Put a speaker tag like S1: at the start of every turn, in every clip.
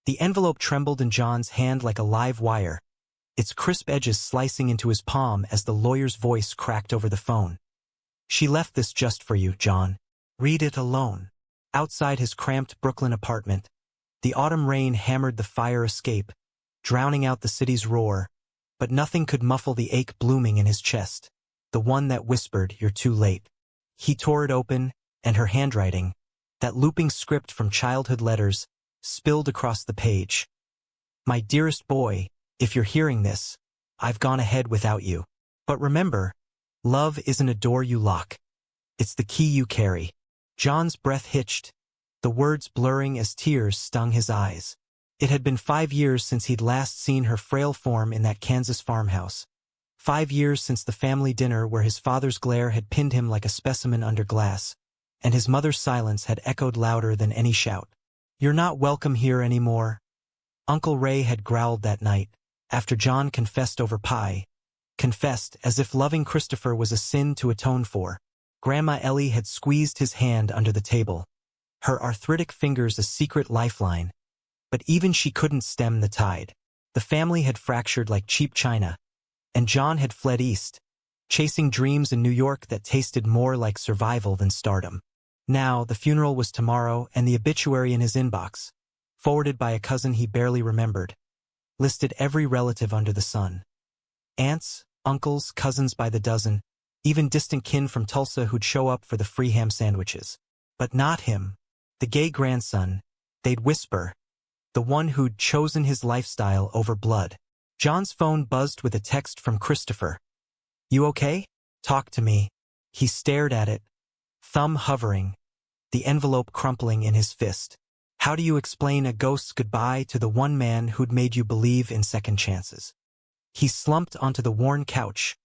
S1: The envelope trembled in John's hand like a live wire, its crisp edges slicing into his palm as the lawyer's voice cracked over the phone. "She left this just for you, John. Read it alone." Outside his cramped Brooklyn apartment, the autumn rain hammered the fire escape, drowning out the city's roar, but nothing could muffle the ache blooming in his chest, the one that whispered, "You're too late." He tore it open, and her handwriting, that looping script from childhood letters, spilled across the page. "My dearest boy, if you're hearing this, I've gone ahead without you. But remember, love isn't a door you lock. It's the key you carry." John's breath hitched, the words blurring as tears stung his eyes. It had been 5 years since he'd last seen her frail form in that Kansas farmhouse. 5 years since the family dinner where his father's glare had pinned him like a specimen under glass, and his mother's silence had echoed louder than any shout. "You're not welcome here anymore," Uncle Ray had growled that night, after John confessed over pie. Confessed as if loving Christopher was a sin to atone for. Grandma Ellie had squeezed his hand under the table, her arthritic fingers a secret lifeline. But even she couldn't stem the tide. The family had fractured like cheap china, and John had fled east, chasing dreams in New York that tasted more like survival than stardom. Now, the funeral was tomorrow, and the obituary in his inbox, forwarded by a cousin he barely remembered, listed every relative under the sun. Aunts, uncles, cousins by the dozen, even distant kin from Tulsa who'd show up for the free ham sandwiches. But not him, the gay grandson, they'd whisper, the one who'd chosen his lifestyle over blood. John's phone buzzed with a text from Christopher. "You okay? Talk to me." He stared at it, thumb hovering, the envelope crumpling in his fist. How do you explain a ghost's goodbye to the one man who'd made you believe in second chances? He slumped onto the worn couch,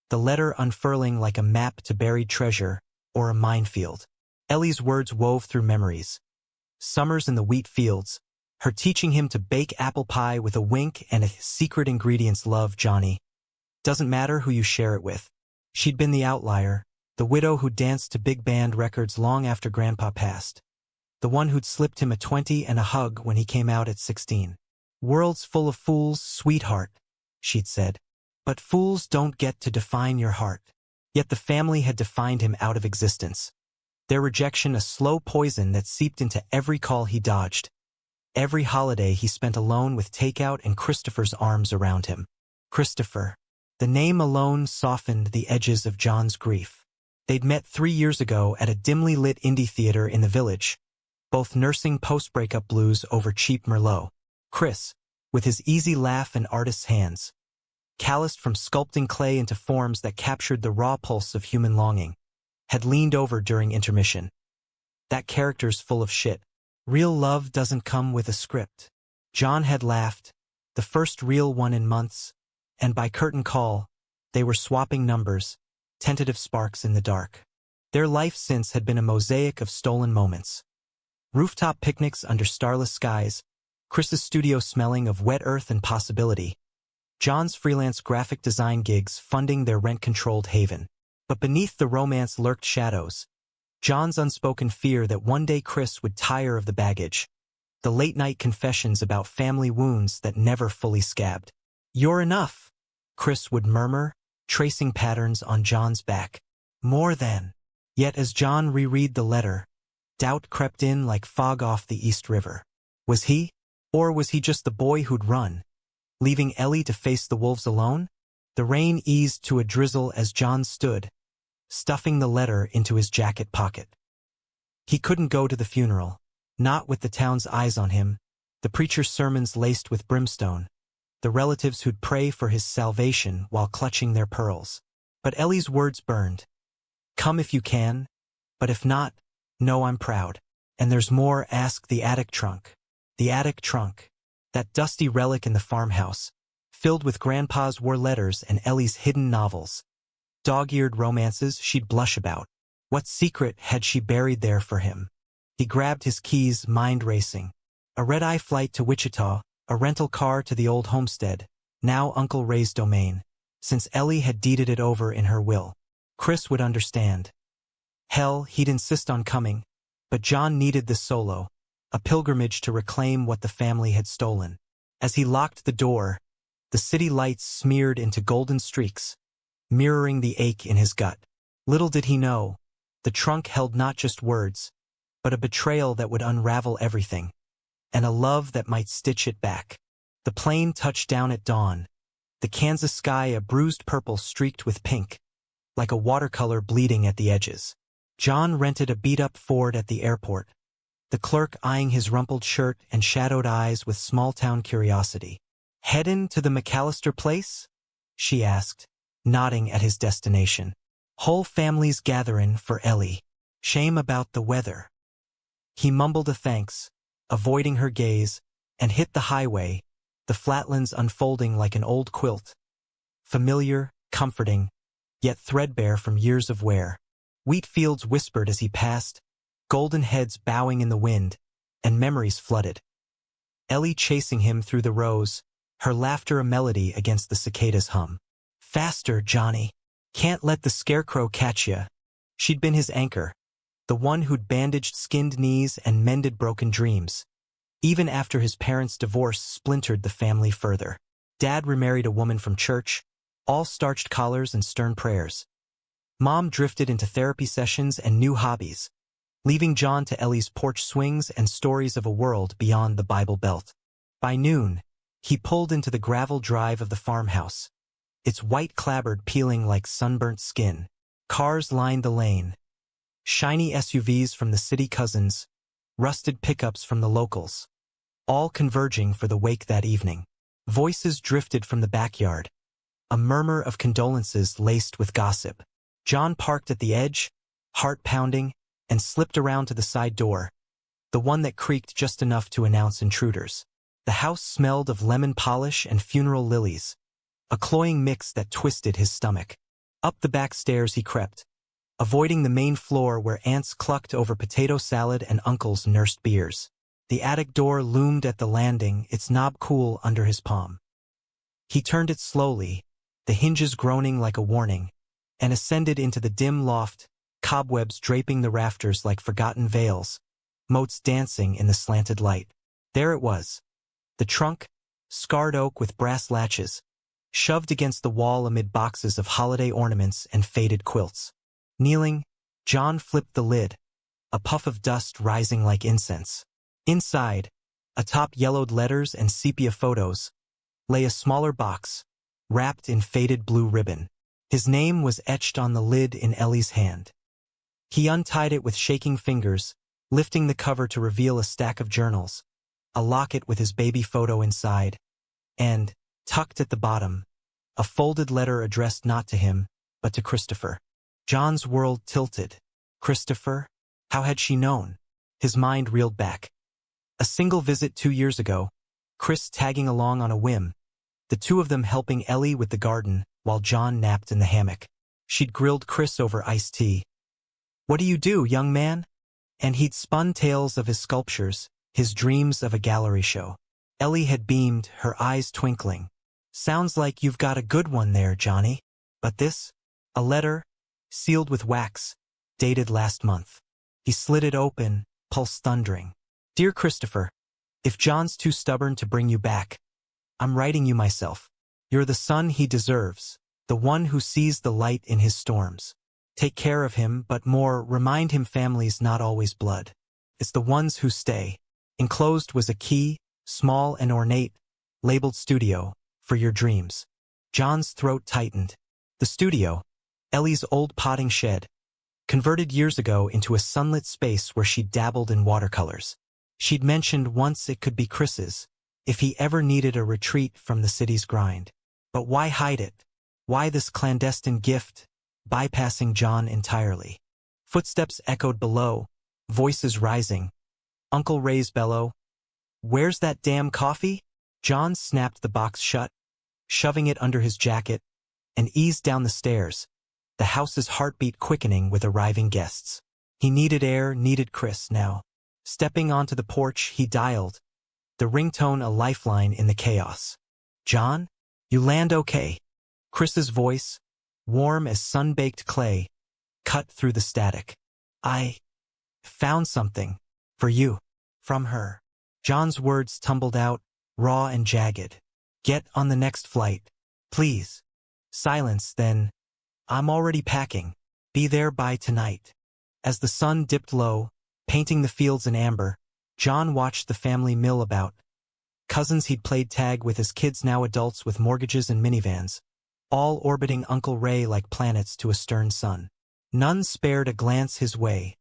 S1: the letter unfurling like a map to buried treasure or a minefield. Ellie's words wove through memories. Summers in the wheat fields, her teaching him to bake apple pie with a wink and a secret ingredients: love, Johnny. Doesn't matter who you share it with. She'd been the outlier, the widow who danced to big band records long after Grandpa passed. The one who'd slipped him a 20 and a hug when he came out at 16. "World's full of fools, sweetheart," she'd said. "But fools don't get to define your heart." Yet the family had defined him out of existence. Their rejection a slow poison that seeped into every call he dodged. Every holiday he spent alone with takeout and Christopher's arms around him. Christopher. The name alone softened the edges of John's grief. They'd met 3 years ago at a dimly lit indie theater in the village, both nursing post-breakup blues over cheap Merlot. Chris, with his easy laugh and artist's hands, calloused from sculpting clay into forms that captured the raw pulse of human longing, had leaned over during intermission. "That character's full of shit. Real love doesn't come with a script." John had laughed, the first real one in months, and by curtain call, they were swapping numbers, tentative sparks in the dark. Their life since had been a mosaic of stolen moments. Rooftop picnics under starless skies, Chris's studio smelling of wet earth and possibility, John's freelance graphic design gigs funding their rent-controlled haven. But beneath the romance lurked shadows. John's unspoken fear that one day Chris would tire of the baggage, the late-night confessions about family wounds that never fully scabbed. "You're enough," Chris would murmur, tracing patterns on John's back. "More than." Yet as John reread the letter, doubt crept in like fog off the East River. Was he? Or was he just the boy who'd run, leaving Ellie to face the wolves alone? The rain eased to a drizzle as John stood, stuffing the letter into his jacket pocket. He couldn't go to the funeral, not with the town's eyes on him, the preacher's sermons laced with brimstone, the relatives who'd pray for his salvation while clutching their pearls. But Ellie's words burned. "Come if you can, but if not, know I'm proud. And there's more. Ask the attic trunk." The attic trunk, that dusty relic in the farmhouse, filled with Grandpa's war letters and Ellie's hidden novels. Dog-eared romances she'd blush about. What secret had she buried there for him? He grabbed his keys, mind racing. A red-eye flight to Wichita, a rental car to the old homestead, now Uncle Ray's domain, since Ellie had deeded it over in her will. Chris would understand. Hell, he'd insist on coming, but John needed this solo, a pilgrimage to reclaim what the family had stolen. As he locked the door, the city lights smeared into golden streaks, mirroring the ache in his gut. Little did he know, the trunk held not just words, but a betrayal that would unravel everything, and a love that might stitch it back. The plane touched down at dawn, the Kansas sky a bruised purple streaked with pink, like a watercolor bleeding at the edges. John rented a beat-up Ford at the airport, the clerk eyeing his rumpled shirt and shadowed eyes with small-town curiosity. "Headin' to the McAllister place?" she asked, nodding at his destination. "Whole family's gatherin' for Ellie. Shame about the weather." He mumbled a thanks, avoiding her gaze, and hit the highway, the flatlands unfolding like an old quilt. Familiar, comforting, yet threadbare from years of wear. Wheat fields whispered as he passed, golden heads bowing in the wind, and memories flooded. Ellie chasing him through the rows, her laughter a melody against the cicadas' hum. "Faster, Johnny. Can't let the scarecrow catch ya." She'd been his anchor, the one who'd bandaged skinned knees and mended broken dreams. Even after his parents' divorce splintered the family further. Dad remarried a woman from church, all starched collars and stern prayers. Mom drifted into therapy sessions and new hobbies, leaving John to Ellie's porch swings and stories of a world beyond the Bible Belt. By noon, he pulled into the gravel drive of the farmhouse, its white clapboard peeling like sunburnt skin. Cars lined the lane. Shiny SUVs from the city cousins, rusted pickups from the locals, all converging for the wake that evening. Voices drifted from the backyard, a murmur of condolences laced with gossip. John parked at the edge, heart pounding, and slipped around to the side door, the one that creaked just enough to announce intruders. The house smelled of lemon polish and funeral lilies, a cloying mix that twisted his stomach. Up the back stairs he crept, avoiding the main floor where aunts clucked over potato salad and uncles nursed beers. The attic door loomed at the landing, its knob cool under his palm. He turned it slowly, the hinges groaning like a warning, and ascended into the dim loft, cobwebs draping the rafters like forgotten veils, motes dancing in the slanted light. There it was, the trunk, scarred oak with brass latches, shoved against the wall amid boxes of holiday ornaments and faded quilts. Kneeling, John flipped the lid, a puff of dust rising like incense. Inside, atop yellowed letters and sepia photos, lay a smaller box, wrapped in faded blue ribbon. His name was etched on the lid in Ellie's hand. He untied it with shaking fingers, lifting the cover to reveal a stack of journals, a locket with his baby photo inside, and, tucked at the bottom, a folded letter addressed not to him, but to Christopher. John's world tilted. Christopher? How had she known? His mind reeled back. A single visit 2 years ago, Chris tagging along on a whim, the two of them helping Ellie with the garden while John napped in the hammock. She'd grilled Chris over iced tea. "What do you do, young man?" And he'd spun tales of his sculptures, his dreams of a gallery show. Ellie had beamed, her eyes twinkling. "Sounds like you've got a good one there, Johnny." But this? A letter, sealed with wax, dated last month. He slid it open, pulse thundering. "Dear Christopher, if John's too stubborn to bring you back, I'm writing you myself. You're the son he deserves, the one who sees the light in his storms. Take care of him, but more, remind him family's not always blood. It's the ones who stay." Enclosed was a key, small and ornate, labeled studio, for your dreams. John's throat tightened. The studio, Ellie's old potting shed, converted years ago into a sunlit space where she dabbled in watercolors. She'd mentioned once it could be Chris's, if he ever needed a retreat from the city's grind. But why hide it? Why this clandestine gift, bypassing John entirely? Footsteps echoed below, voices rising. Uncle Ray's bellow, "Where's that damn coffee?" John snapped the box shut, shoving it under his jacket, and eased down the stairs, the house's heartbeat quickening with arriving guests. He needed air, needed Chris now. Stepping onto the porch, he dialed, the ringtone a lifeline in the chaos. "John? You land okay?" Chris's voice, warm as sun-baked clay, cut through the static. "I found something. For you." from her. John's words tumbled out, raw and jagged. Get on the next flight. Please. Silence, then. I'm already packing. Be there by tonight. As the sun dipped low, painting the fields in amber, John watched the family mill about. Cousins he'd played tag with as kids, now adults with mortgages and minivans, all orbiting Uncle Ray like planets to a stern sun. None spared a glance his way.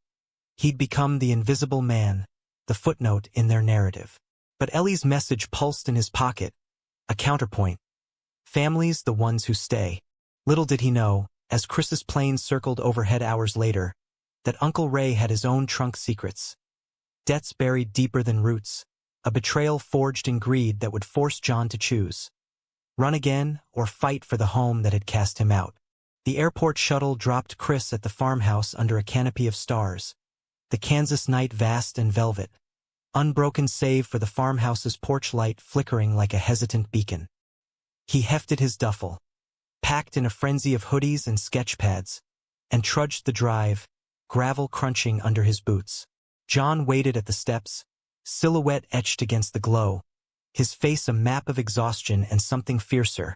S1: He'd become the invisible man, the footnote in their narrative. But Ellie's message pulsed in his pocket, a counterpoint. Families, the ones who stay. Little did he know, as Chris's plane circled overhead hours later, that Uncle Ray had his own trunk secrets. Debts buried deeper than roots, a betrayal forged in greed that would force John to choose. Run again, or fight for the home that had cast him out. The airport shuttle dropped Chris at the farmhouse under a canopy of stars. The Kansas night vast and velvet, unbroken save for the farmhouse's porch light flickering like a hesitant beacon. He hefted his duffel, packed in a frenzy of hoodies and sketch pads, and trudged the drive, gravel crunching under his boots. John waited at the steps, silhouette etched against the glow, his face a map of exhaustion and something fiercer.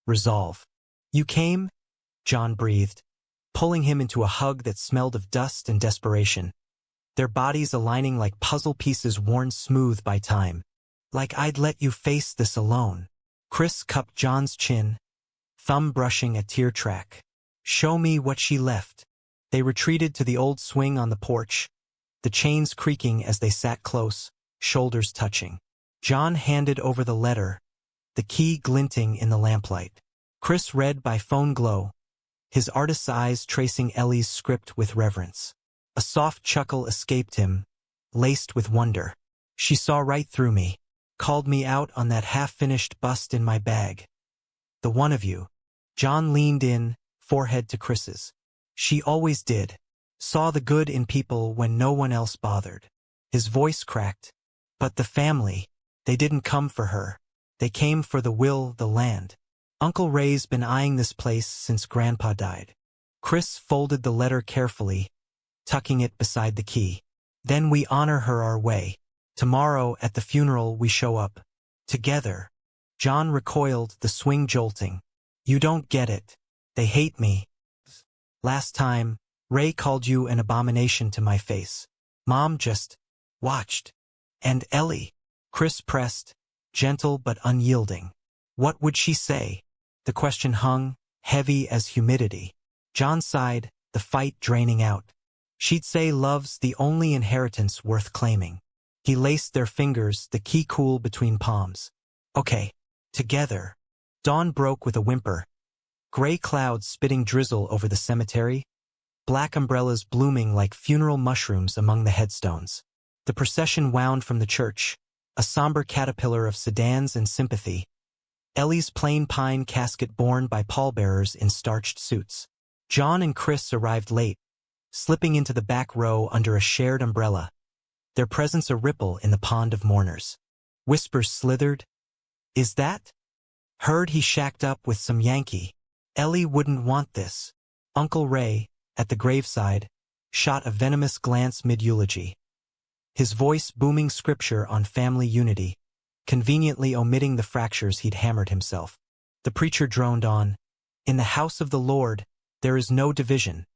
S1: Resolve. You came? John breathed, pulling him into a hug that smelled of dust and desperation, their bodies aligning like puzzle pieces worn smooth by time. Like I'd let you face this alone. Chris cupped John's chin, thumb brushing a tear track. Show me what she left. They retreated to the old swing on the porch, the chains creaking as they sat close, shoulders touching. John handed over the letter, the key glinting in the lamplight. Chris read by phone glow, his artist's eyes tracing Ellie's script with reverence. A soft chuckle escaped him, laced with wonder. She saw right through me, called me out on that half-finished bust in my bag. The one of you. John leaned in, forehead to Chris's. She always did. Saw the good in people when no one else bothered. His voice cracked. But the family, they didn't come for her. They came for the will, the land. Uncle Ray's been eyeing this place since Grandpa died. Chris folded the letter carefully, tucking it beside the key. Then we honor her our way. Tomorrow at the funeral we show up. Together. John recoiled, the swing jolting. You don't get it. They hate me. Last time, Ray called you an abomination to my face. Mom just watched. And Ellie. Chris pressed, gentle but unyielding. What would she say? The question hung, heavy as humidity. John sighed, the fight draining out. She'd say love's the only inheritance worth claiming. He laced their fingers, the key cool between palms. Okay. Together. Dawn broke with a whimper. Gray clouds spitting drizzle over the cemetery, black umbrellas blooming like funeral mushrooms among the headstones. The procession wound from the church, a somber caterpillar of sedans and sympathy. Ellie's plain pine casket borne by pallbearers in starched suits. John and Chris arrived late, slipping into the back row under a shared umbrella, their presence a ripple in the pond of mourners. Whispers slithered. Is that? Heard he shacked up with some Yankee. Ellie wouldn't want this. Uncle Ray, at the graveside, shot a venomous glance mid-eulogy. His voice booming scripture on family unity, conveniently omitting the fractures he'd hammered himself. The preacher droned on, In the house of the Lord, there is no division.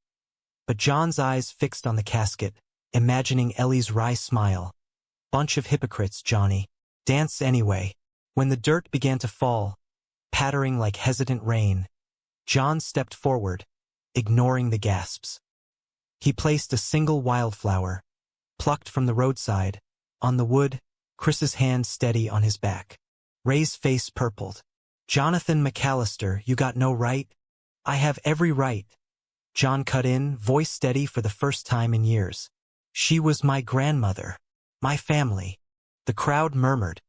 S1: But John's eyes fixed on the casket, imagining Ellie's wry smile. Bunch of hypocrites, Johnny. Dance anyway. When the dirt began to fall, pattering like hesitant rain, John stepped forward, ignoring the gasps. He placed a single wildflower, plucked from the roadside, on the wood, Chris's hand steady on his back. Ray's face purpled. Jonathan McAllister, you got no right? I have every right. John cut in, voice steady for the first time in years. She was my grandmother. My family. The crowd murmured,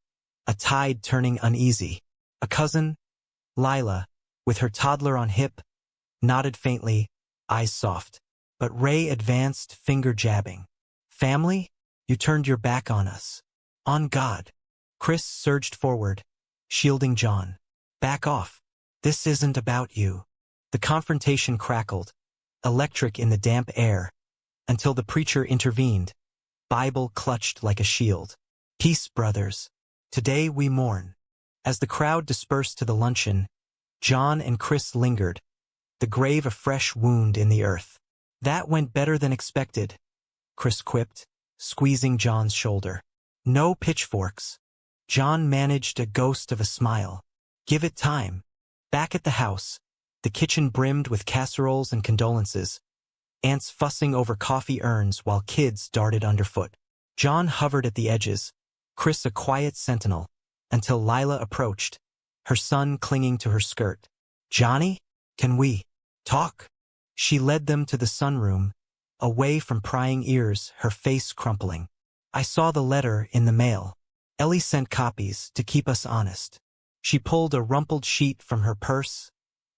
S1: a tide turning uneasy. A cousin, Lila, with her toddler on hip, nodded faintly, eyes soft. But Ray advanced, finger jabbing. Family? You turned your back on us. On God. Chris surged forward, shielding John. Back off. This isn't about you. The confrontation crackled, electric in the damp air, until the preacher intervened. Bible clutched like a shield. Peace, brothers. Today we mourn. As the crowd dispersed to the luncheon, John and Chris lingered, the grave a fresh wound in the earth. That went better than expected, Chris quipped, squeezing John's shoulder. No pitchforks. John managed a ghost of a smile. Give it time. Back at the house, the kitchen brimmed with casseroles and condolences, aunts fussing over coffee urns while kids darted underfoot. John hovered at the edges, Chris a quiet sentinel, until Lila approached, her son clinging to her skirt. Johnny, can we talk? She led them to the sunroom, away from prying ears, her face crumpling. I saw the letter in the mail. Ellie sent copies to keep us honest. She pulled a rumpled sheet from her purse,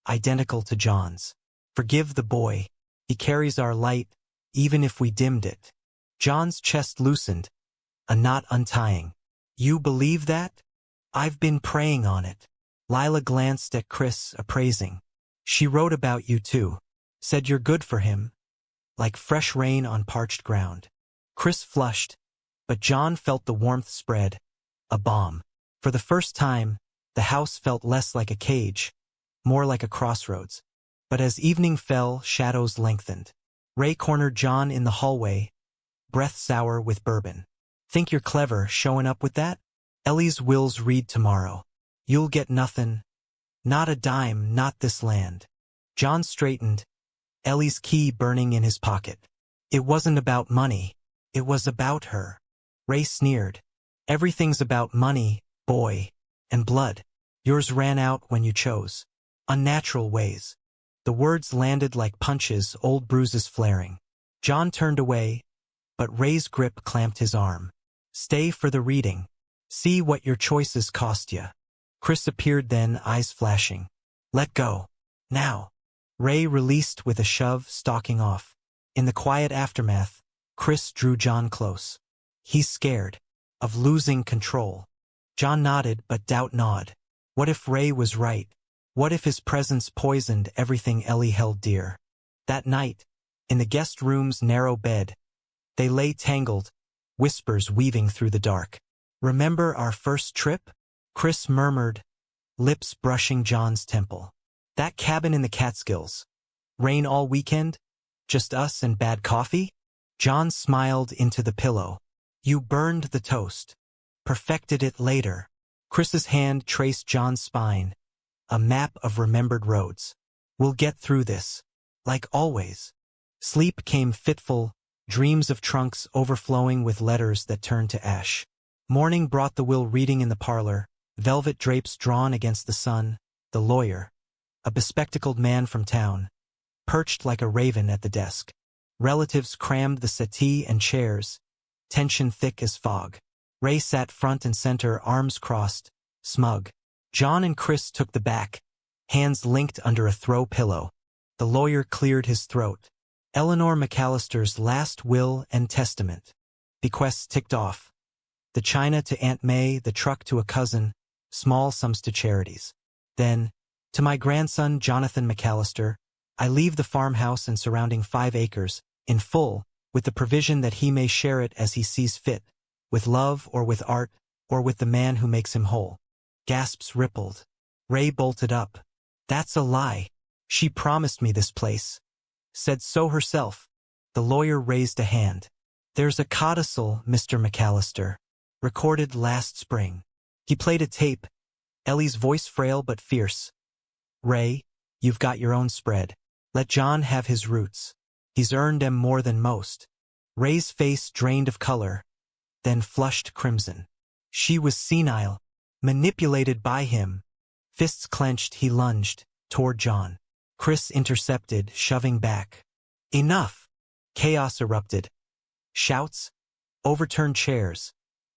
S1: identical to John's. Forgive the boy. He carries our light, even if we dimmed it. John's chest loosened, a knot untying. You believe that? I've been praying on it. Lila glanced at Chris, appraising. She wrote about you too. Said you're good for him. Like fresh rain on parched ground. Chris flushed, but John felt the warmth spread. A balm. For the first time, the house felt less like a cage, more like a crossroads. But as evening fell, shadows lengthened. Ray cornered John in the hallway, breath sour with bourbon. Think you're clever showing up with that? Ellie's wills read tomorrow. You'll get nothing. Not a dime, not this land. John straightened, Ellie's key burning in his pocket. It wasn't about money. It was about her. Ray sneered. Everything's about money, boy, and blood. Yours ran out when you chose. Unnatural ways. The words landed like punches, old bruises flaring. John turned away, but Ray's grip clamped his arm. Stay for the reading. See what your choices cost you. Chris appeared then, eyes flashing. Let go. Now. Ray released with a shove, stalking off. In the quiet aftermath, Chris drew John close. He's scared. Of losing control. John nodded, but doubt gnawed. What if Ray was right? What if his presence poisoned everything Ellie held dear? That night, in the guest room's narrow bed, they lay tangled, whispers weaving through the dark. Remember our first trip? Chris murmured, lips brushing John's temple. That cabin in the Catskills. Rain all weekend? Just us and bad coffee? John smiled into the pillow. You burned the toast. Perfected it later. Chris's hand traced John's spine. A map of remembered roads. We'll get through this. Like always. Sleep came fitful, dreams of trunks overflowing with letters that turned to ash. Morning brought the will reading in the parlor, velvet drapes drawn against the sun, the lawyer, a bespectacled man from town, perched like a raven at the desk. Relatives crammed the settee and chairs, tension thick as fog. Ray sat front and center, arms crossed, smug. John and Chris took the back, hands linked under a throw pillow. The lawyer cleared his throat. Eleanor McAllister's last will and testament. Bequests ticked off. The china to Aunt May, the truck to a cousin, small sums to charities. Then, to my grandson Jonathan McAllister, I leave the farmhouse and surrounding 5 acres, in full, with the provision that he may share it as he sees fit, with love or with art, or with the man who makes him whole. Gasps rippled. Ray bolted up. That's a lie. She promised me this place. Said so herself. The lawyer raised a hand. There's a codicil, Mr. McAllister. Recorded last spring. He played a tape, Ellie's voice frail but fierce. Ray, you've got your own spread. Let John have his roots. He's earned 'em more than most. Ray's face drained of color, then flushed crimson. She was senile, manipulated by him. Fists clenched, he lunged toward John. Chris intercepted, shoving back. Enough! Chaos erupted. Shouts, overturned chairs,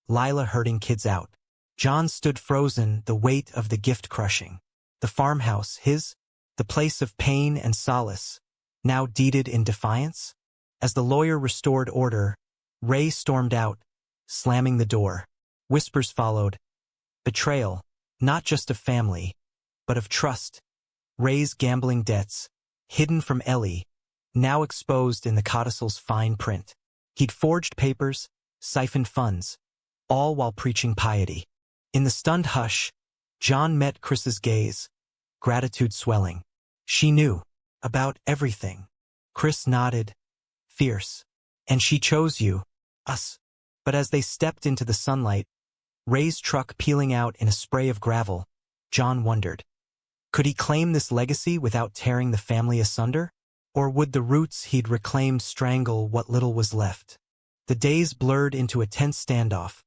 S1: Lila herding kids out. John stood frozen, the weight of the gift crushing. The farmhouse, his, the place of pain and solace, now deeded in defiance? As the lawyer restored order, Ray stormed out, slamming the door. Whispers followed. Betrayal, not just of family, but of trust. Ray's gambling debts, hidden from Ellie, now exposed in the codicil's fine print. He'd forged papers, siphoned funds, all while preaching piety. In the stunned hush, John met Chris's gaze, gratitude swelling. She knew about everything. Chris nodded, fierce. And she chose you, us. But as they stepped into the sunlight, Ray's truck peeling out in a spray of gravel, John wondered. Could he claim this legacy without tearing the family asunder? Or would the roots he'd reclaimed strangle what little was left? The days blurred into a tense standoff,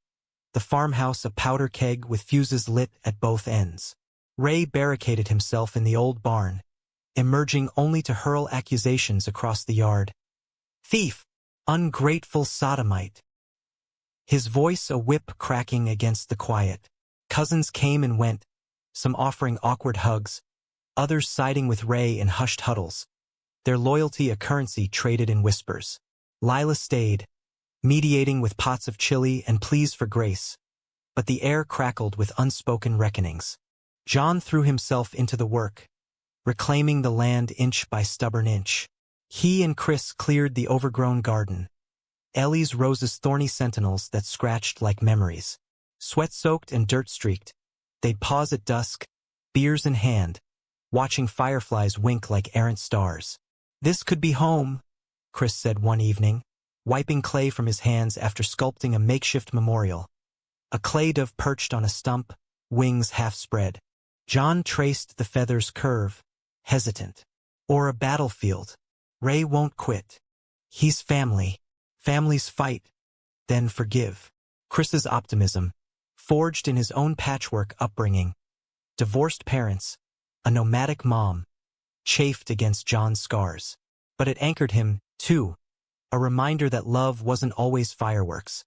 S1: the farmhouse a powder keg with fuses lit at both ends. Ray barricaded himself in the old barn, emerging only to hurl accusations across the yard. Thief! Ungrateful sodomite! His voice a whip cracking against the quiet. Cousins came and went, some offering awkward hugs, others siding with Ray in hushed huddles, their loyalty a currency traded in whispers. Lila stayed, mediating with pots of chili and pleas for grace, but the air crackled with unspoken reckonings. John threw himself into the work, reclaiming the land inch by stubborn inch. He and Chris cleared the overgrown garden, Ellie's roses thorny sentinels that scratched like memories. Sweat-soaked and dirt-streaked, they'd pause at dusk, beers in hand, watching fireflies wink like errant stars. This could be home, Chris said one evening, wiping clay from his hands after sculpting a makeshift memorial. A clay dove perched on a stump, wings half spread. John traced the feather's curve, hesitant. Or a battlefield. Ray won't quit. He's family. Families fight, then forgive. Chris's optimism, forged in his own patchwork upbringing. Divorced parents, a nomadic mom, chafed against John's scars. But it anchored him, too, a reminder that love wasn't always fireworks.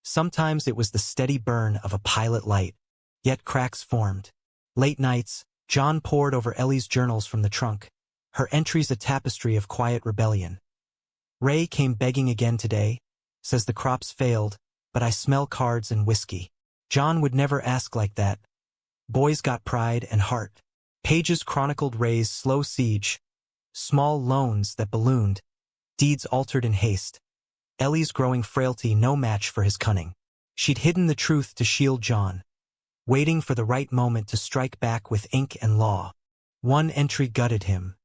S1: Sometimes it was the steady burn of a pilot light, yet cracks formed. Late nights, John pored over Ellie's journals from the trunk, her entries a tapestry of quiet rebellion. Ray came begging again today, says the crops failed, but I smell cards and whiskey. John would never ask like that. Boys got pride and heart. Pages chronicled Ray's slow siege, small loans that ballooned, deeds altered in haste. Ellie's growing frailty no match for his cunning. She'd hidden the truth to shield John, waiting for the right moment to strike back with ink and law. One entry gutted him.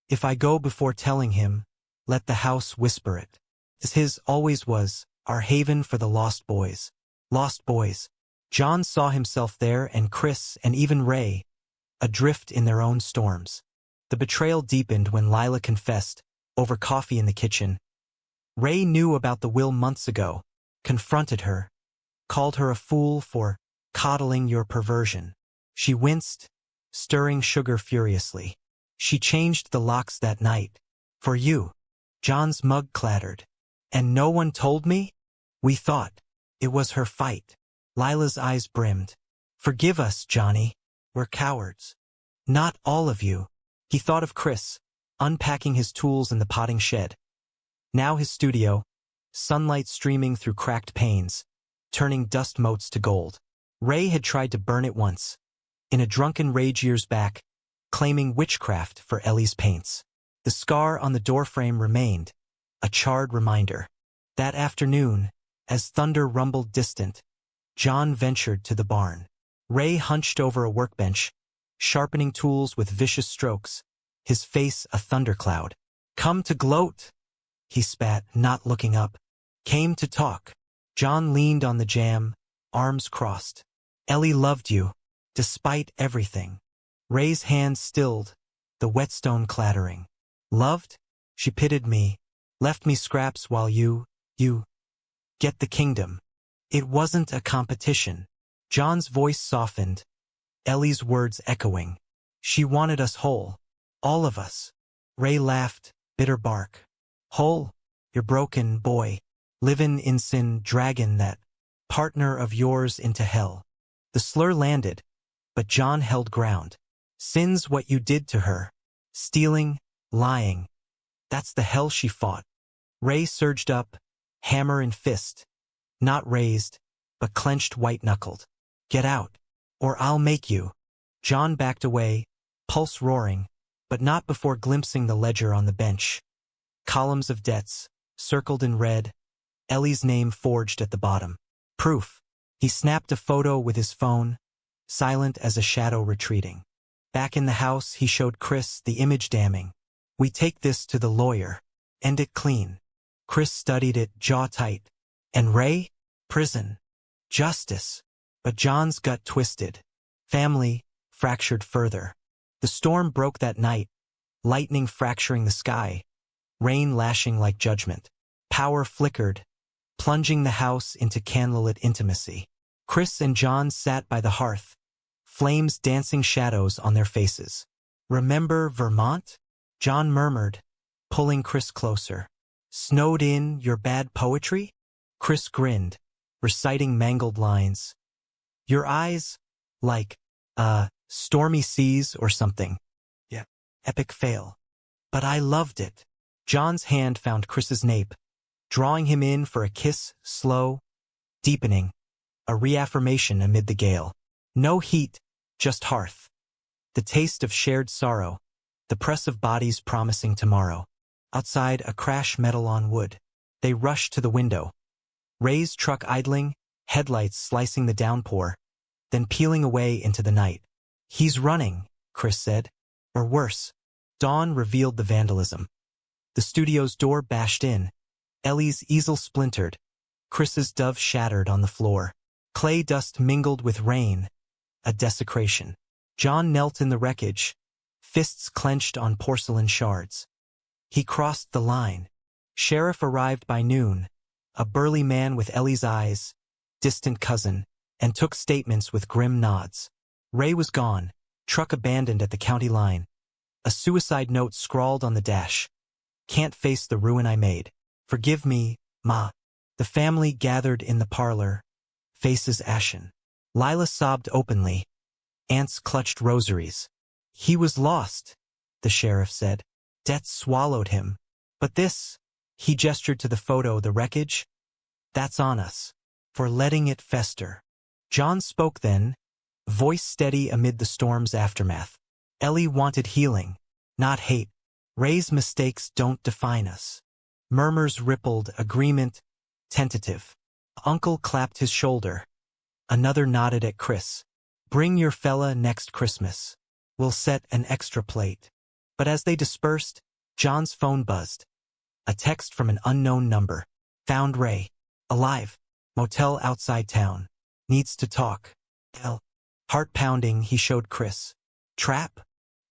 S1: If I go before telling him, let the house whisper it. As his always was, our haven for the lost boys. Lost boys. John saw himself there and Chris and even Ray, adrift in their own storms. The betrayal deepened when Lila confessed, over coffee in the kitchen. Ray knew about the will months ago, confronted her, called her a fool for coddling your perversion. She winced, stirring sugar furiously. She changed the locks that night. For you. John's mug clattered. And no one told me? We thought. It was her fight. Lila's eyes brimmed. Forgive us, Johnny. We're cowards. Not all of you. He thought of Chris, unpacking his tools in the potting shed. Now his studio, sunlight streaming through cracked panes, turning dust motes to gold. Ray had tried to burn it once, in a drunken rage years back, claiming witchcraft for Ellie's paints. The scar on the doorframe remained, a charred reminder. That afternoon, as thunder rumbled distant, John ventured to the barn. Ray hunched over a workbench, sharpening tools with vicious strokes, his face a thundercloud. Come to gloat, he spat, not looking up. Came to talk. John leaned on the jamb, arms crossed. Ellie loved you, despite everything. Ray's hands stilled, the whetstone clattering. Loved? She pitied me, left me scraps while you, get the kingdom. It wasn't a competition. John's voice softened, Ellie's words echoing. She wanted us whole. All of us. Ray laughed, bitter bark. Whole? You're broken, boy. Livin' in sin, draggin' that partner of yours into hell. The slur landed, but John held ground. Sin's what you did to her. Stealing, lying. That's the hell she fought. Ray surged up, hammer in fist. Not raised, but clenched white-knuckled. Get out, or I'll make you. John backed away, pulse roaring, but not before glimpsing the ledger on the bench. Columns of debts, circled in red, Ellie's name forged at the bottom. Proof. He snapped a photo with his phone, silent as a shadow retreating. Back in the house, he showed Chris the image damning. We take this to the lawyer. End it clean. Chris studied it, jaw tight. And Ray? Prison. Justice. But John's gut twisted. Family fractured further. The storm broke that night, lightning fracturing the sky, rain lashing like judgment. Power flickered, plunging the house into candlelit intimacy. Chris and John sat by the hearth, flames dancing shadows on their faces. Remember Vermont? John murmured, pulling Chris closer. Snowed in your bad poetry? Chris grinned, reciting mangled lines. Your eyes, like, stormy seas or something. Yeah. Epic fail. But I loved it. John's hand found Chris's nape, drawing him in for a kiss, slow, deepening, a reaffirmation amid the gale. No heat, just hearth. The taste of shared sorrow, the press of bodies promising tomorrow. Outside, a crash metal on wood. They rushed to the window. Ray's truck idling, headlights slicing the downpour, then peeling away into the night. He's running, Chris said. Or worse. Dawn revealed the vandalism. The studio's door bashed in. Ellie's easel splintered. Chris's dove shattered on the floor. Clay dust mingled with rain. A desecration. John knelt in the wreckage, fists clenched on porcelain shards. He crossed the line. Sheriff arrived by noon, a burly man with Ellie's eyes, distant cousin, and took statements with grim nods. Ray was gone, truck abandoned at the county line. A suicide note scrawled on the dash. Can't face the ruin I made. Forgive me, Ma. The family gathered in the parlor, faces ashen. Lila sobbed openly. Aunts clutched rosaries. He was lost, the sheriff said. Death swallowed him. But this, he gestured to the photo, the wreckage, that's on us, for letting it fester. John spoke then, voice steady amid the storm's aftermath. Ellie wanted healing, not hate. Ray's mistakes don't define us. Murmurs rippled, agreement, tentative. Uncle clapped his shoulder. Another nodded at Chris. Bring your fella next Christmas. We'll set an extra plate. But as they dispersed, John's phone buzzed. A text from an unknown number. Found Ray. Alive. Motel outside town. Needs to talk. Heart pounding, he showed Chris. Trap?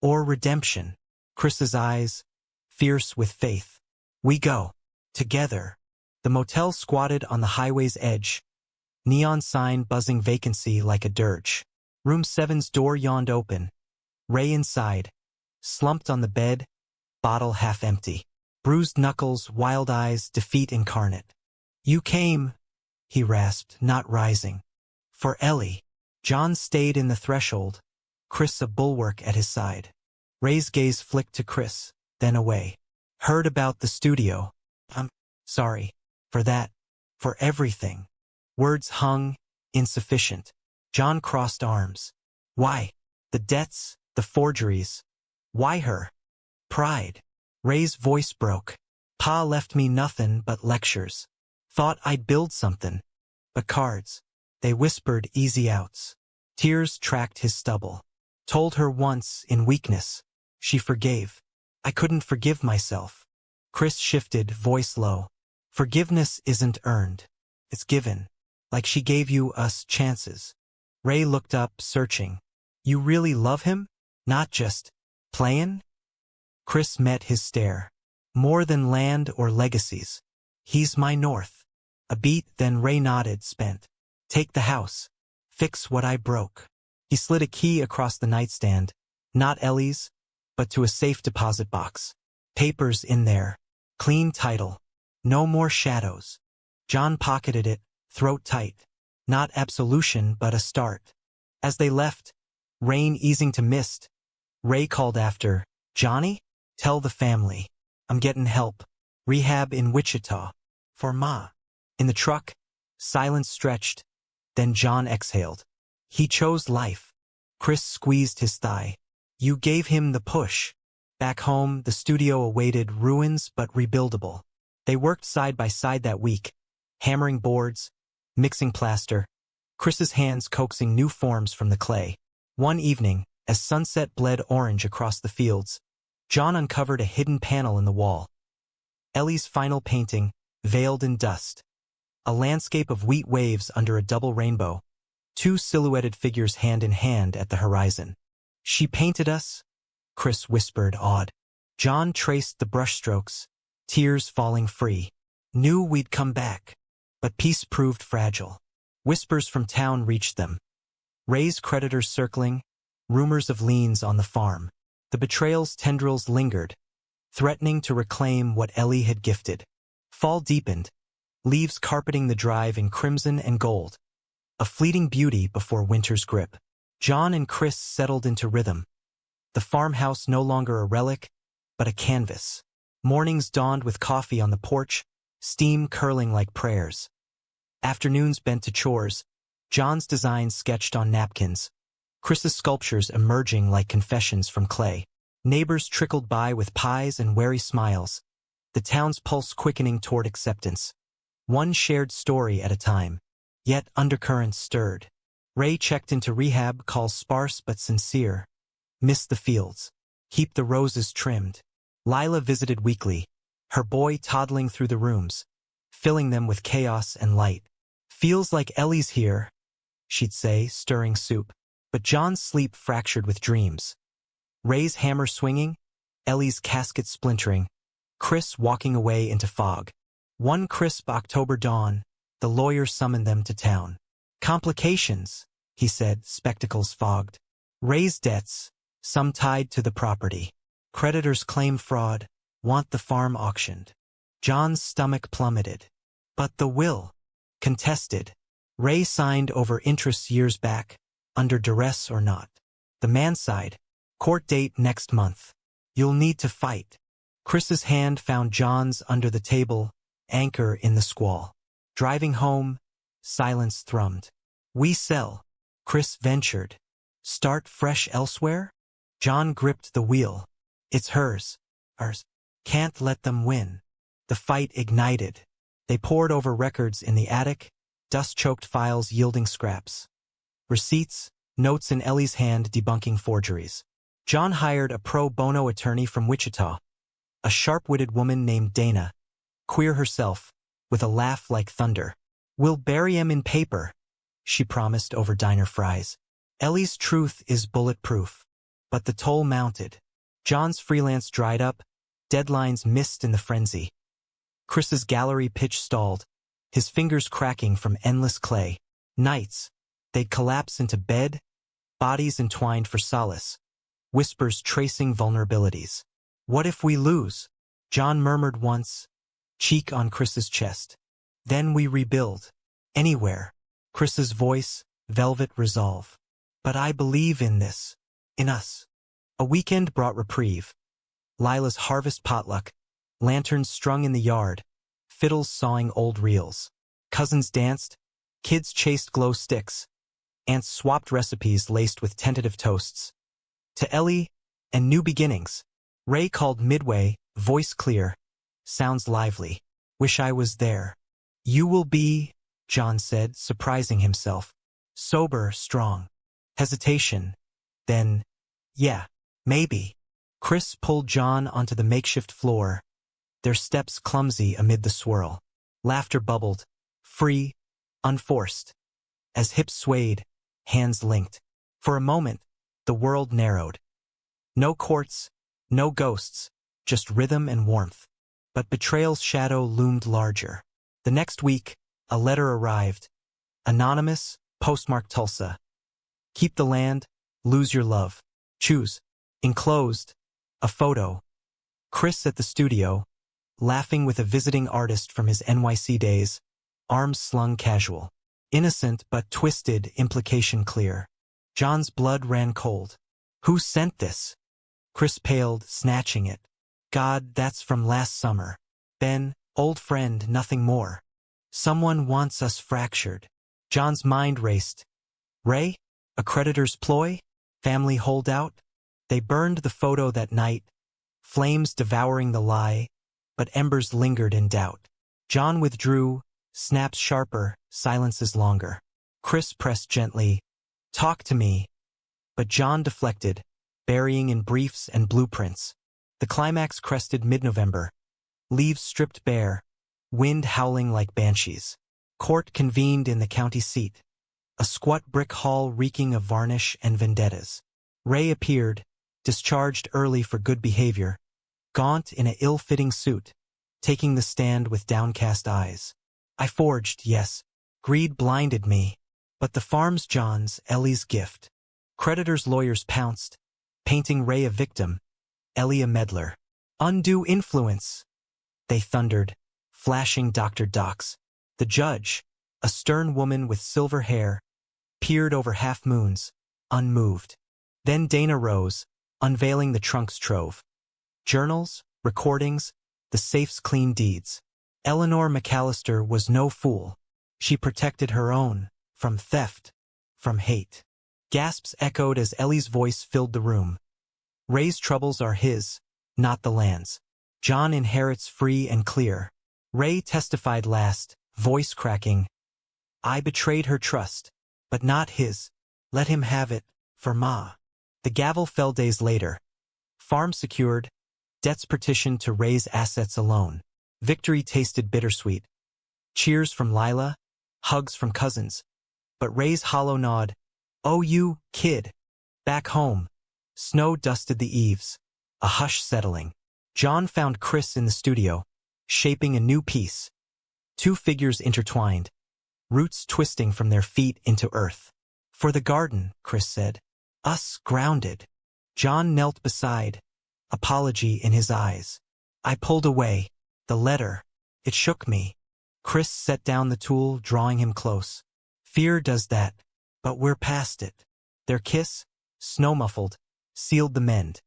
S1: Or redemption? Chris's eyes, fierce with faith. We go. Together. The motel squatted on the highway's edge. Neon sign buzzing vacancy like a dirge. Room 7's door yawned open. Ray inside. Slumped on the bed, bottle half empty. Bruised knuckles, wild eyes, defeat incarnate. You came, he rasped, not rising. For Ellie. John stayed in the threshold, Chris a bulwark at his side. Ray's gaze flicked to Chris, then away. Heard about the studio. I'm sorry. For that. For everything. Words hung, insufficient. John crossed arms. Why? The debts, the forgeries. Why her? Pride. Ray's voice broke. Pa left me nothing but lectures. Thought I'd build something. But cards. They whispered easy outs. Tears tracked his stubble. Told her once, in weakness. She forgave. I couldn't forgive myself. Chris shifted, voice low. Forgiveness isn't earned. It's given. Like she gave you us chances. Ray looked up, searching. You really love him? Not just playin'? Chris met his stare. More than land or legacies. He's my north. A beat, then Ray nodded, spent. Take the house. Fix what I broke. He slid a key across the nightstand. Not Ellie's, but to a safe deposit box. Papers in there. Clean title. No more shadows. John pocketed it, throat tight. Not absolution, but a start. As they left, rain easing to mist, Ray called after, Johnny? Tell the family. I'm getting help. Rehab in Wichita. For Ma. In the truck, silence stretched. Then John exhaled. He chose life. Chris squeezed his thigh. You gave him the push. Back home, the studio awaited ruins but rebuildable. They worked side by side that week, hammering boards, mixing plaster, Chris's hands coaxing new forms from the clay. One evening, as sunset bled orange across the fields, John uncovered a hidden panel in the wall. Ellie's final painting, veiled in dust. A landscape of wheat waves under a double rainbow, two silhouetted figures hand in hand at the horizon. "She painted us?" Chris whispered, awed. John traced the brushstrokes, tears falling free. "Knew we'd come back." But peace proved fragile. Whispers from town reached them. Ray's creditors circling, rumors of liens on the farm. The betrayal's tendrils lingered, threatening to reclaim what Ellie had gifted. Fall deepened, leaves carpeting the drive in crimson and gold. A fleeting beauty before winter's grip. John and Chris settled into rhythm. The farmhouse no longer a relic, but a canvas. Mornings dawned with coffee on the porch, steam curling like prayers. Afternoons bent to chores, John's designs sketched on napkins, Chris's sculptures emerging like confessions from clay. Neighbors trickled by with pies and wary smiles, the town's pulse quickening toward acceptance. One shared story at a time, yet undercurrents stirred. Ray checked into rehab, calls sparse but sincere. Missed the fields. Keep the roses trimmed. Lila visited weekly, her boy toddling through the rooms, filling them with chaos and light. "Feels like Ellie's here," she'd say, stirring soup. But John's sleep fractured with dreams. Ray's hammer swinging, Ellie's casket splintering, Chris walking away into fog. One crisp October dawn, the lawyer summoned them to town. "Complications," he said, spectacles fogged. "Ray's debts, some tied to the property. Creditors claim fraud, want the farm auctioned." John's stomach plummeted. But the will? Contested. Ray signed over interests years back, under duress or not. The man sighed. "Court date next month. You'll need to fight." Chris's hand found John's under the table, anchor in the squall. Driving home, silence thrummed. "We sell," Chris ventured. "Start fresh elsewhere?" John gripped the wheel. "It's hers. Ours. Can't let them win." The fight ignited. They pored over records in the attic, dust-choked files yielding scraps. Receipts, notes in Ellie's hand debunking forgeries. John hired a pro bono attorney from Wichita, a sharp-witted woman named Dana, queer herself, with a laugh like thunder. "We'll bury 'em in paper," she promised over diner fries. Ellie's truth is bulletproof. But the toll mounted. John's freelance dried up, deadlines missed in the frenzy. Chris's gallery pitch stalled, his fingers cracking from endless clay. Nights, they'd collapse into bed, bodies entwined for solace, whispers tracing vulnerabilities. "What if we lose?" John murmured once, cheek on Chris's chest. "Then we rebuild. Anywhere." Chris's voice, velvet resolve. "But I believe in this. In us." A weekend brought reprieve. Lila's harvest potluck, lanterns strung in the yard, fiddles sawing old reels. Cousins danced, kids chased glow sticks, aunts swapped recipes laced with tentative toasts. To Ellie, and new beginnings. Ray called midway, voice clear. "Sounds lively. Wish I was there." "You will be," John said, surprising himself. Sober, strong. Hesitation. Then, "Yeah, maybe." Chris pulled John onto the makeshift floor, their steps clumsy amid the swirl. Laughter bubbled, free, unforced. As hips swayed, hands linked. For a moment, the world narrowed. No courts, no ghosts, just rhythm and warmth. But betrayal's shadow loomed larger. The next week, a letter arrived. Anonymous, postmarked Tulsa. "Keep the land, lose your love. Choose." Enclosed, a photo. Chris at the studio, laughing with a visiting artist from his NYC days, arms slung casual. Innocent but twisted, implication clear. John's blood ran cold. "Who sent this?" Chris paled, snatching it. "God, that's from last summer. Ben, old friend, nothing more. Someone wants us fractured." John's mind raced. Ray? A creditor's ploy? Family holdout? They burned the photo that night, flames devouring the lie, but embers lingered in doubt. John withdrew, Snaps sharper, silences longer. Chris pressed gently. Talk to me. But John deflected, burying in briefs and blueprints. The climax crested mid-November. Leaves stripped bare, wind howling like banshees. Court convened in the county seat. A squat brick hall reeking of varnish and vendettas. Ray appeared, discharged early for good behavior, gaunt in an ill-fitting suit, taking the stand with downcast eyes. I forged, yes. Greed blinded me. But the farm's John's, Ellie's gift. Creditors' lawyers pounced, painting Ray a victim, Ellie a meddler. Undue influence, they thundered, flashing Dr. Docs. The judge, a stern woman with silver hair, peered over half-moons, unmoved. Then Dana rose, unveiling the trunk's trove. Journals, recordings, the safe's clean deeds. Eleanor McAllister was no fool. She protected her own, from theft, from hate. Gasps echoed as Ellie's voice filled the room. Ray's troubles are his, not the land's. John inherits free and clear. Ray testified last, voice cracking. I betrayed her trust, but not his. Let him have it, for Ma. The gavel fell days later. Farm secured, debts petitioned to raise assets alone. Victory tasted bittersweet. Cheers from Lila, hugs from cousins. But Ray's hollow nod, oh you, kid. Back home. Snow dusted the eaves. A hush settling. John found Chris in the studio, shaping a new piece. Two figures intertwined, roots twisting from their feet into earth. For the garden, Chris said. Us grounded. John knelt beside, apology in his eyes. I pulled away. The letter. It shook me. Chris set down the tool, drawing him close. Fear does that, but we're past it. Their kiss, snow-muffled, sealed the mend.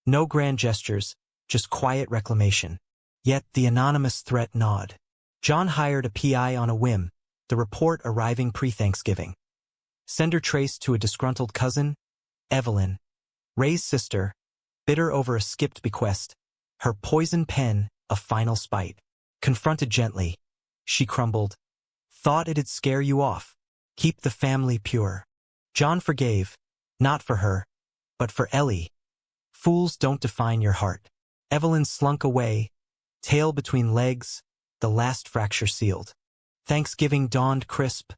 S1: No grand gestures, just quiet reclamation. Yet the anonymous threat gnawed. John hired a PI on a whim, the report arriving pre-Thanksgiving. Sender traced to a disgruntled cousin, Evelyn, Ray's sister, bitter over a skipped bequest, her poison pen a final spite. Confronted gently, she crumbled. Thought it'd scare you off. Keep the family pure. John forgave, not for her, but for Ellie. Fools don't define your heart. Evelyn slunk away, tail between legs, the last fracture sealed. Thanksgiving dawned crisp,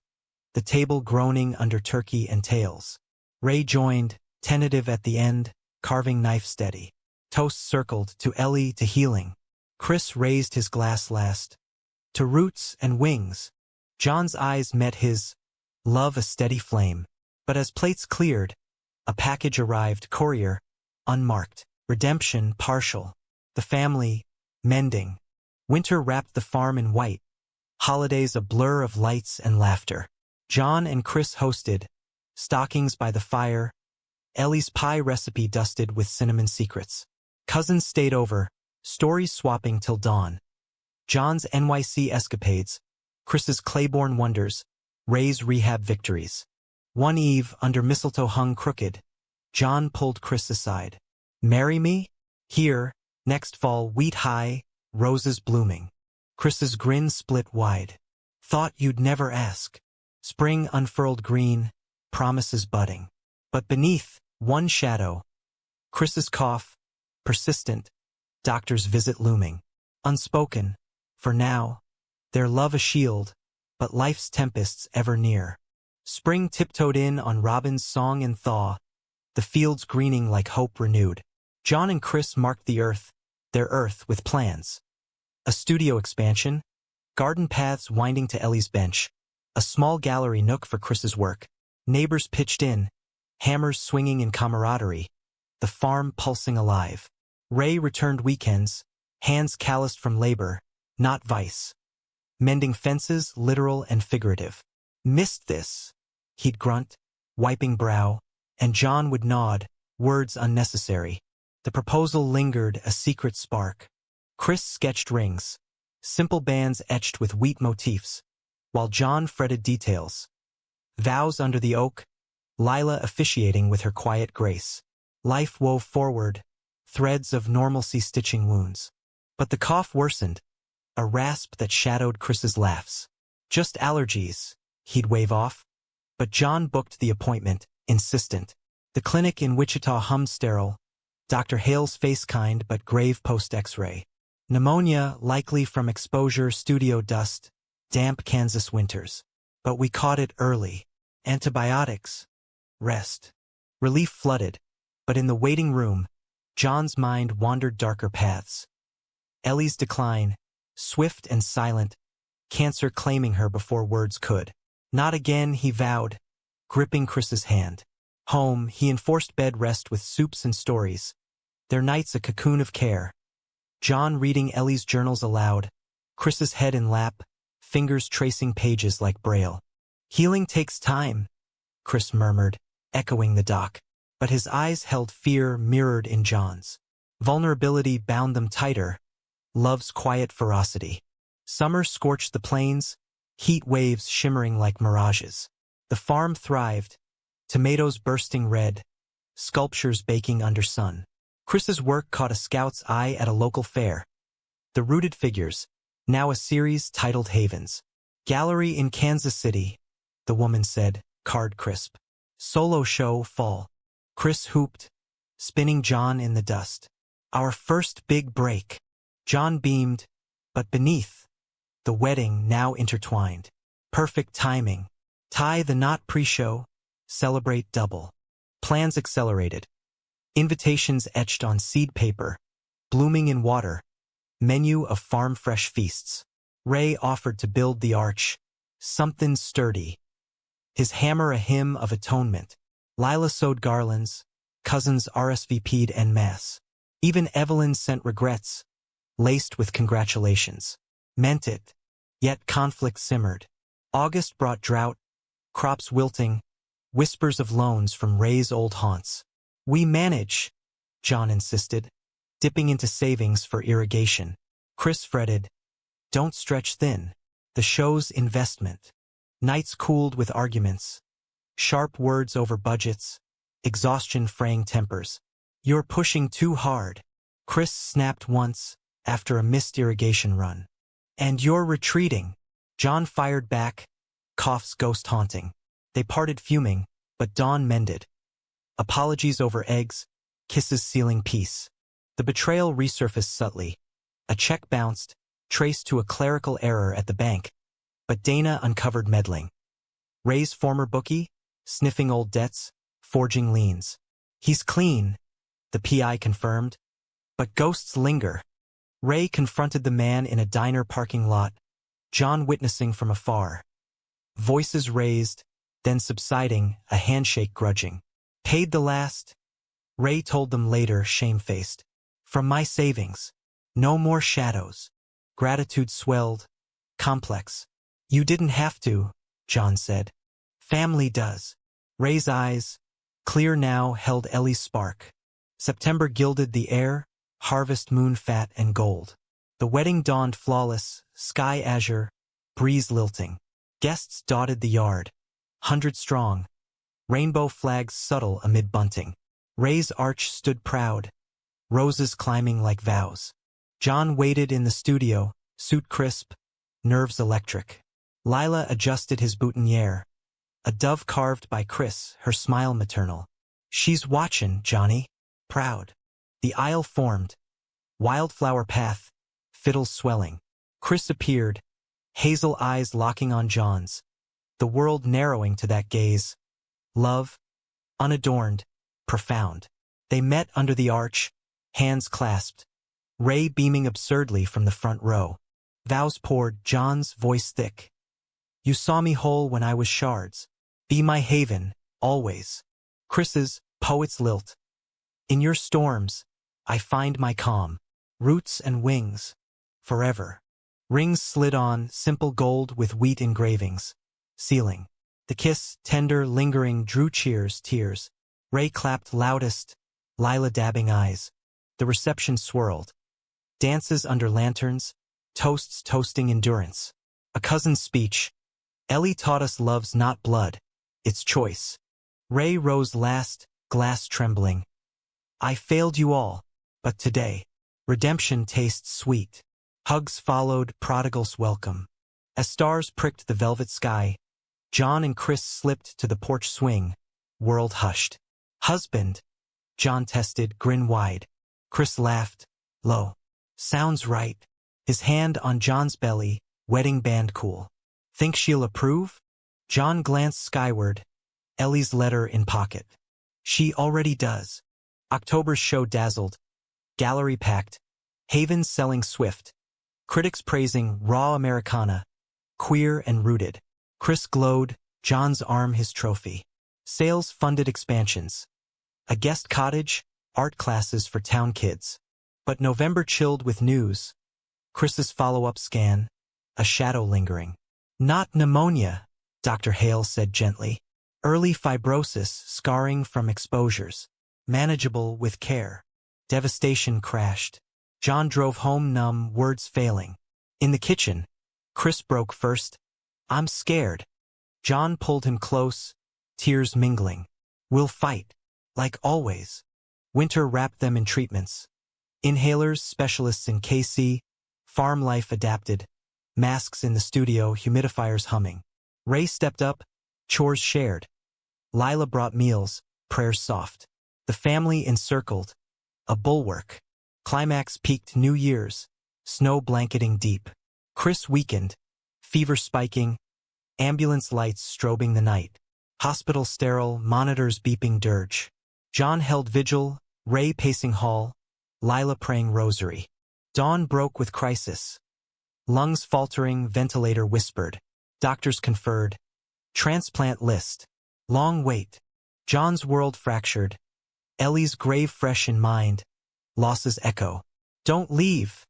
S1: the table groaning under turkey and tails. Ray joined, tentative at the end, carving knife steady. Toast circled, to Ellie, to healing. Chris raised his glass last. To roots and wings. John's eyes met his, love a steady flame. But as plates cleared, a package arrived, courier, unmarked. Redemption partial. The family, mending. Winter wrapped the farm in white. Holidays a blur of lights and laughter. John and Chris hosted. Stockings by the fire. Ellie's pie recipe dusted with cinnamon secrets. Cousins stayed over, stories swapping till dawn. John's NYC escapades, Chris's Claiborne wonders, Ray's rehab victories. One eve, under mistletoe hung crooked, John pulled Chris aside. Marry me? Here, next fall, wheat high, roses blooming. Chris's grin split wide. Thought you'd never ask. Spring unfurled green, promises budding. But beneath, one shadow. Chris's cough, persistent, doctor's visit looming. Unspoken, for now, their love a shield, but life's tempests ever near. Spring tiptoed in on robin's song and thaw, the fields greening like hope renewed. John and Chris marked the earth, their earth with plans. A studio expansion, garden paths winding to Ellie's bench, a small gallery nook for Chris's work. Neighbors pitched in, hammers swinging in camaraderie, the farm pulsing alive. Ray returned weekends, hands calloused from labor, not vice. Mending fences, literal and figurative. Missed this, he'd grunt, wiping brow, and John would nod, words unnecessary. The proposal lingered, a secret spark. Chris sketched rings, simple bands etched with wheat motifs, while John fretted details. Vows under the oak, Lila officiating with her quiet grace. Life wove forward, threads of normalcy stitching wounds. But the cough worsened, a rasp that shadowed Chris's laughs. Just allergies, he'd wave off. But John booked the appointment, insistent. The clinic in Wichita hummed sterile. Dr. Hale's face kind but grave post-X-ray. Pneumonia, likely from exposure, studio dust, damp Kansas winters. But we caught it early. Antibiotics. Rest. Relief flooded. But in the waiting room, John's mind wandered darker paths. Ellie's decline, swift and silent, cancer claiming her before words could. Not again, he vowed, gripping Chris's hand. Home, he enforced bed rest with soups and stories. Their nights a cocoon of care. John reading Ellie's journals aloud, Chris's head in lap, fingers tracing pages like Braille. Healing takes time, Chris murmured, echoing the doc. But his eyes held fear mirrored in John's. Vulnerability bound them tighter, love's quiet ferocity. Summer scorched the plains, heat waves shimmering like mirages. The farm thrived, tomatoes bursting red, sculptures baking under sun. Chris's work caught a scout's eye at a local fair. The Rooted Figures, now a series titled Havens. Gallery in Kansas City, the woman said, card crisp. Solo show fall. Chris hooped, spinning John in the dust. Our first big break. John beamed, but beneath, the wedding now intertwined. Perfect timing. Tie the knot pre-show, celebrate double. Plans accelerated. Invitations etched on seed paper, blooming in water. Menu of farm-fresh feasts. Ray offered to build the arch, something sturdy. His hammer a hymn of atonement. Lila sewed garlands, cousins RSVP'd en masse. Even Evelyn sent regrets, laced with congratulations. Meant it, yet conflict simmered. August brought drought, crops wilting, whispers of loans from Ray's old haunts. We manage, John insisted, dipping into savings for irrigation. Chris fretted, don't stretch thin. The show's investment. Nights cooled with arguments. Sharp words over budgets. Exhaustion fraying tempers. You're pushing too hard. Chris snapped once, after a missed irrigation run. And you're retreating. John fired back, coughs ghost haunting. They parted fuming, but Dawn mended. Apologies over eggs, kisses sealing peace. The betrayal resurfaced subtly. A check bounced, traced to a clerical error at the bank, but Dana uncovered meddling. Ray's former bookie, sniffing old debts, forging liens. He's clean, the PI confirmed, but ghosts linger. Ray confronted the man in a diner parking lot, John witnessing from afar. Voices raised, then subsiding, a handshake grudging. Paid the last? Ray told them later, shamefaced. From my savings. No more shadows. Gratitude swelled. Complex. You didn't have to, John said. Family does. Ray's eyes, clear now, held Ellie's spark. September gilded the air, harvest moon fat and gold. The wedding dawned flawless, sky azure, breeze lilting. Guests dotted the yard. 100 strong. Rainbow flags subtle amid bunting. Ray's arch stood proud, roses climbing like vows. John waited in the studio, suit crisp, nerves electric. Lila adjusted his boutonniere. A dove carved by Chris, her smile maternal. She's watchin', Johnny. Proud. The aisle formed. Wildflower path, fiddles swelling. Chris appeared, hazel eyes locking on John's. The world narrowing to that gaze. Love, unadorned, profound. They met under the arch, hands clasped. Ray beaming absurdly from the front row. Vows poured, John's voice thick. You saw me whole when I was shards. Be my haven, always. Chris's, poet's lilt. In your storms, I find my calm. Roots and wings, forever. Rings slid on, simple gold with wheat engravings. Sealing. The kiss, tender, lingering, drew cheers, tears. Ray clapped loudest, Lila dabbing eyes. The reception swirled. Dances under lanterns, toasts toasting endurance. A cousin's speech. Ellie taught us love's not blood, it's choice. Ray rose last, glass trembling. I failed you all, but today, redemption tastes sweet. Hugs followed, prodigals welcome. As stars pricked the velvet sky, John and Chris slipped to the porch swing, world hushed. Husband, John tested, grin wide. Chris laughed, low. Sounds right. His hand on John's belly, wedding band cool. Think she'll approve? John glanced skyward, Ellie's letter in pocket. She already does. October's show dazzled. Gallery packed. Havens selling swift. Critics praising raw Americana. Queer and rooted. Chris glowed, John's arm his trophy. Sales funded expansions. A guest cottage, art classes for town kids. But November chilled with news. Chris's follow-up scan. A shadow lingering. Not pneumonia, Dr. Hale said gently. Early fibrosis, scarring from exposures. Manageable with care. Devastation crashed. John drove home numb, words failing. In the kitchen, Chris broke first. I'm scared. John pulled him close, tears mingling. We'll fight. Like always. Winter wrapped them in treatments. Inhalers, specialists in KC, farm life adapted. Masks in the studio, humidifiers humming. Ray stepped up, chores shared. Lila brought meals, prayers soft. The family encircled. A bulwark. Climax peaked New Year's, snow blanketing deep. Chris weakened, fever spiking, ambulance lights strobing the night. Hospital sterile, monitors beeping dirge. John held vigil, Ray pacing hall, Lila praying rosary. Dawn broke with crisis. Lungs faltering, ventilator whispered. Doctors conferred. Transplant list. Long wait. John's world fractured. Ellie's grave fresh in mind. Losses echo. Don't leave,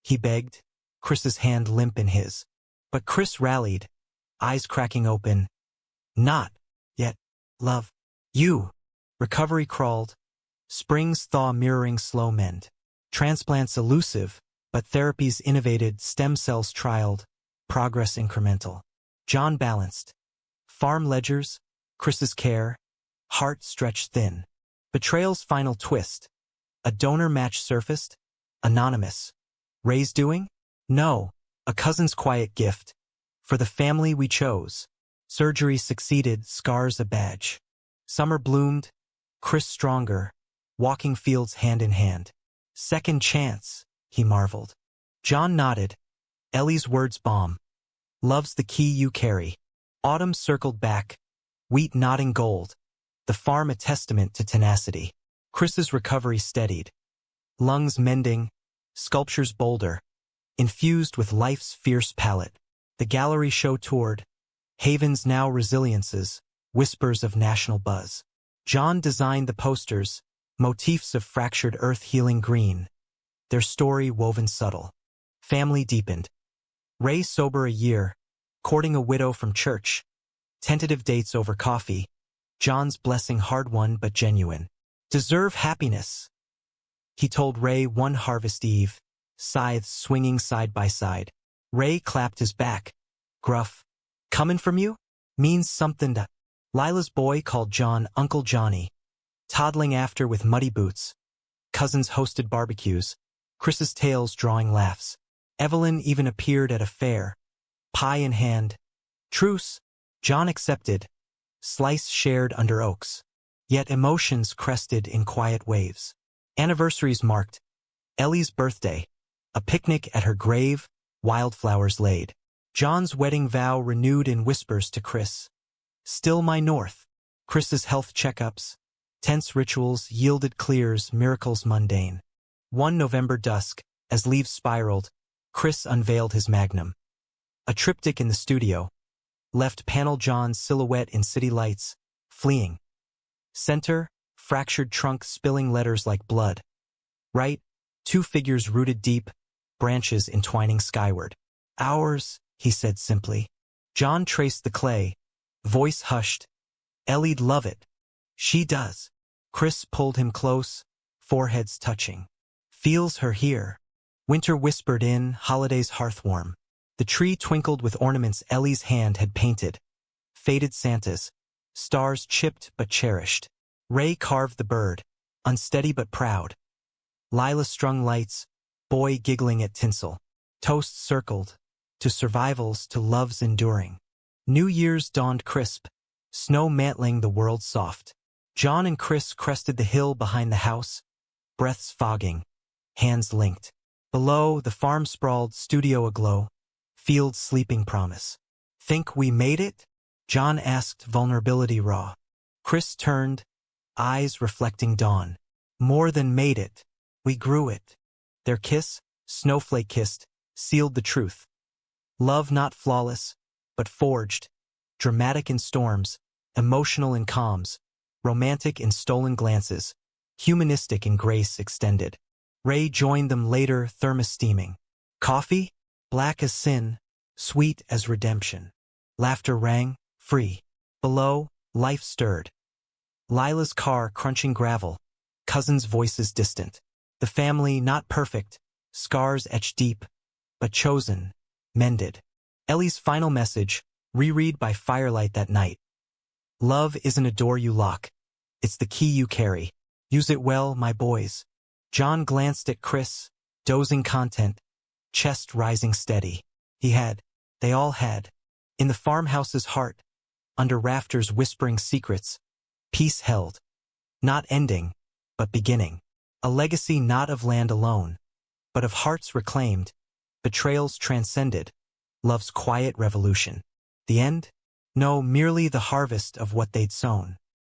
S1: he begged, Chris's hand limp in his. But Chris rallied, eyes cracking open. Not yet, love. You. Recovery crawled. Spring's thaw mirroring slow mend. Transplants elusive, but therapies innovated, stem cells trialed, progress incremental. John balanced. Farm ledgers, Chris's care, heart stretched thin. Betrayal's final twist. A donor match surfaced? Anonymous. Ray's doing? No. A cousin's quiet gift. For the family we chose. Surgery succeeded, scars a badge. Summer bloomed, Chris stronger, walking fields hand in hand. Second chance, he marveled. John nodded. Ellie's words balm. Love's the key you carry. Autumn circled back, wheat nodding gold. The farm a testament to tenacity. Chris's recovery steadied. Lungs mending, sculptures bolder, infused with life's fierce palette. The gallery show toured. Havens now resiliences, whispers of national buzz. John designed the posters, motifs of fractured earth healing green. Their story woven subtle. Family deepened. Ray sober a year, courting a widow from church. Tentative dates over coffee. John's blessing hard-won but genuine. Deserve happiness, he told Ray one harvest eve, scythes swinging side by side. Ray clapped his back. Gruff. Comin' from you? Means something to. Lila's boy called John Uncle Johnny. Toddling after with muddy boots. Cousins hosted barbecues. Chris's tales drawing laughs. Evelyn even appeared at a fair. Pie in hand. Truce. John accepted. Slice shared under oaks. Yet emotions crested in quiet waves. Anniversaries marked. Ellie's birthday. A picnic at her grave, wildflowers laid. John's wedding vow renewed in whispers to Chris. Still my north. Chris's health checkups. Tense rituals yielded clears, miracles mundane. One November dusk, as leaves spiraled, Chris unveiled his magnum. A triptych in the studio. Left panel John's silhouette in city lights, fleeing. Center, fractured trunk spilling letters like blood. Right, two figures rooted deep, branches entwining skyward. Ours, he said simply. John traced the clay, voice hushed. Ellie'd love it. She does. Chris pulled him close, foreheads touching. Feels her here. Winter whispered in, holiday's hearthwarm. The tree twinkled with ornaments Ellie's hand had painted. Faded Santas. Stars chipped but cherished. Ray carved the bird, unsteady but proud. Lila strung lights, boy giggling at tinsel. Toast circled. to survivals to love's enduring. New Year's dawned crisp, snow mantling the world soft. John and Chris crested the hill behind the house, breaths fogging, hands linked. Below, the farm sprawled, studio aglow, fields sleeping promise. Think we made it? John asked, vulnerability raw. Chris turned, eyes reflecting dawn. More than made it, we grew it. Their kiss, snowflake kissed, sealed the truth. Love not flawless, but forged, dramatic in storms, emotional in calms, romantic in stolen glances, humanistic in grace extended. Ray joined them later, thermos steaming. Coffee? Black as sin, sweet as redemption. Laughter rang, free. Below, life stirred. Lila's car crunching gravel, cousins' voices distant. The family not perfect, scars etched deep, but chosen, mended. Ellie's final message, reread by firelight that night. Love isn't a door you lock. It's the key you carry. Use it well, my boys. John glanced at Chris, dozing content, chest rising steady. They all had. In the farmhouse's heart, under rafters whispering secrets, peace held. Not ending, but beginning. A legacy not of land alone, but of hearts reclaimed, betrayals transcended, love's quiet revolution. The end? No, merely the harvest of what they'd sown.